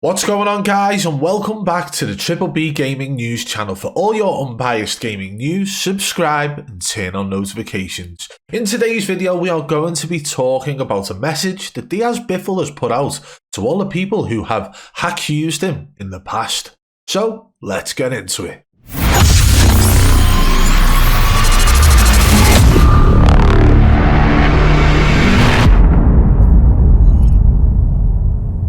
What's going on, guys, and welcome back to the BBB Gaming News Channel. For all your unbiased gaming news, subscribe and turn on notifications. In today's video, we are going to be talking about a message that DIAZ BIFFLE has put out to all the people who have accused him in the past. So, let's get into it.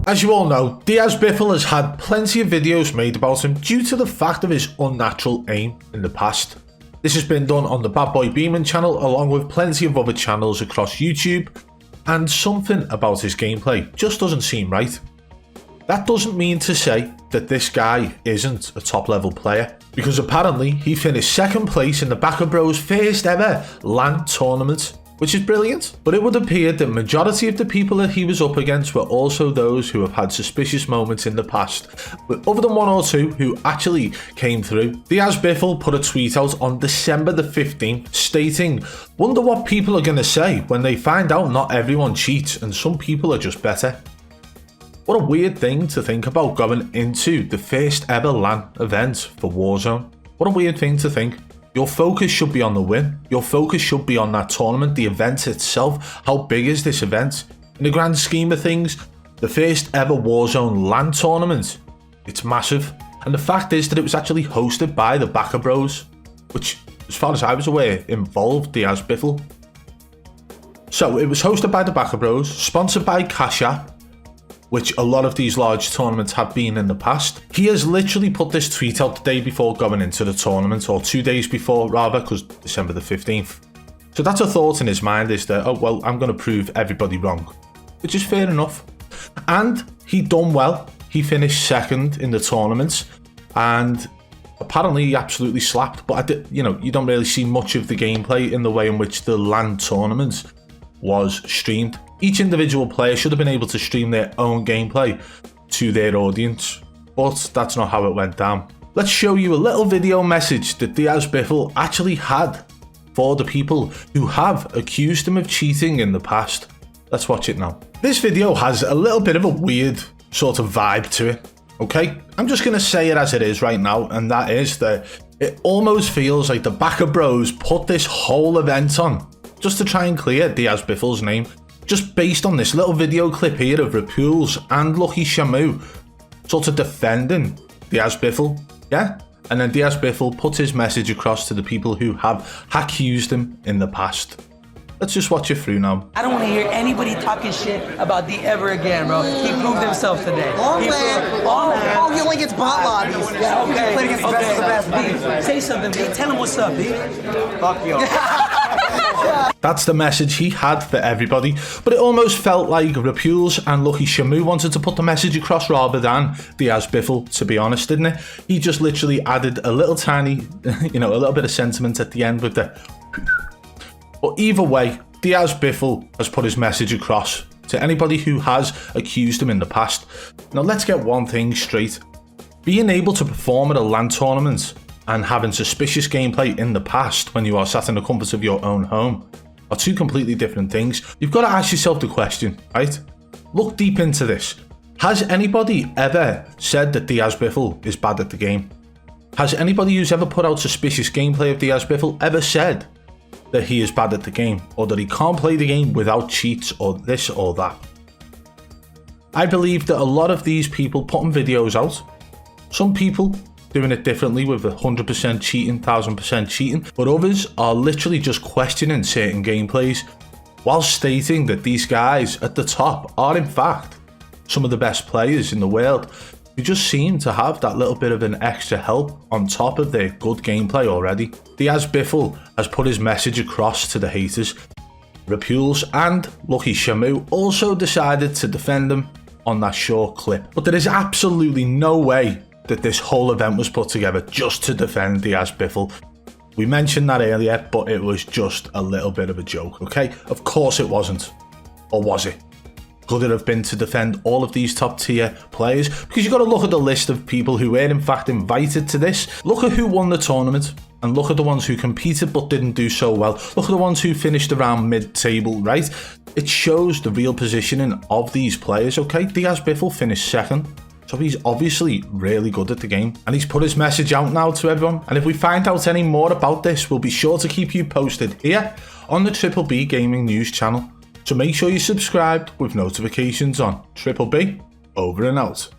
As you all know, DIAZ BIFFLE has had plenty of videos made about him due to the fact of his unnatural aim in the past. This has been done on the BadBoyBeaman channel along with plenty of other channels across YouTube, and something about his gameplay just doesn't seem right. That doesn't mean to say that this guy isn't a top level player, because apparently he finished second place in the BAKABRO'S first ever LAN tournament, which is brilliant. But it would appear that majority of the people that he was up against were also those who have had suspicious moments in the past, but other than one or two who actually came through. DIAZ BIFFLE put a tweet out on December the 15th stating, "Wonder what people are going to say when they find out not everyone cheats and some people are just better." What a weird thing to think about going into the first ever LAN event for Warzone. What a weird thing to think. Your focus should be on the win. Your focus should be on that tournament, the event itself. How big is this event? In the grand scheme of things, the first ever Warzone LAN tournament, it's massive. And the fact is that it was actually hosted by the BAKABRO'S, which, as far as I was aware, involved DIAZ BIFFLE. So it was hosted by the BAKABRO'S, sponsored by Cash App, which a lot of these large tournaments have been in the past. He has literally put this tweet out the day before going into the tournament, or 2 days before rather, because December the 15th. So that's a thought in his mind, is that, oh well, I'm going to prove everybody wrong, which is fair enough. And he done well. He finished second in the tournament, and apparently he absolutely slapped. But you don't really see much of the gameplay in the way in which the LAN tournament was streamed. Each individual player should have been able to stream their own gameplay to their audience, but that's not how it went down. Let's show you a little video message that DIAZ BIFFLE actually had for the people who have accused him of cheating in the past. Let's watch it now. This video has a little bit of a weird sort of vibe to it, okay? I'm just going to say it as it is right now, and that is that it almost feels like the BAKABRO'S put this whole event on just to try and clear DIAZ BIFFLE's name, just based on this little video clip here of Rapules and Lucky Shamu sort of defending DIAZ BIFFLE, yeah? And then DIAZ BIFFLE puts his message across to the people who have accused him in the past. Let's just watch it through now. I don't want to hear anybody talking shit about D ever again, bro. He proved himself today. Long land. Oh, he only gets bot lobbies. Yeah, okay. He played against the best of the best. B, say something, B. Tell him what's up, B. Fuck you. That's the message he had for everybody, but it almost felt like Rapules and Lucky Shamu wanted to put the message across rather than DIAZ BIFFLE, to be honest, didn't it? He just literally added a little tiny, a little bit of sentiment at the end with the... But either way, DIAZ BIFFLE has put his message across to anybody who has accused him in the past. Now let's get one thing straight. Being able to perform at a LAN tournament and having suspicious gameplay in the past when you are sat in the comfort of your own home are two completely different things. You've got to ask yourself the question, right? Look deep into this. Has anybody ever said that DIAZ BIFFLE is bad at the game? Has anybody who's ever put out suspicious gameplay of DIAZ BIFFLE ever said that he is bad at the game, or that he can't play the game without cheats, or this or that? I believe that a lot of these people putting videos out, some people doing it differently with 100% cheating, 1000% cheating, but others are literally just questioning certain gameplays while stating that these guys at the top are in fact some of the best players in the world, who just seem to have that little bit of an extra help on top of their good gameplay already. DIAZ BIFFLE has put his message across to the haters. Rapules and Lucky Shamu also decided to defend him on that short clip, but there is absolutely no way that this whole event was put together just to defend DIAZ BIFFLE. We mentioned that earlier, but it was just a little bit of a joke, okay? Of course it wasn't. Or was it? Could it have been to defend all of these top tier players? Because you've got to look at the list of people who were in fact invited to this. Look at who won the tournament, and look at the ones who competed but didn't do so well. Look at the ones who finished around mid-table, right? It shows the real positioning of these players, okay? DIAZ BIFFLE finished second. So he's obviously really good at the game, and he's put his message out now to everyone. And if we find out any more about this, we'll be sure to keep you posted here on the BBB Gaming News Channel. So make sure you're subscribed with notifications on. BBB, over and out.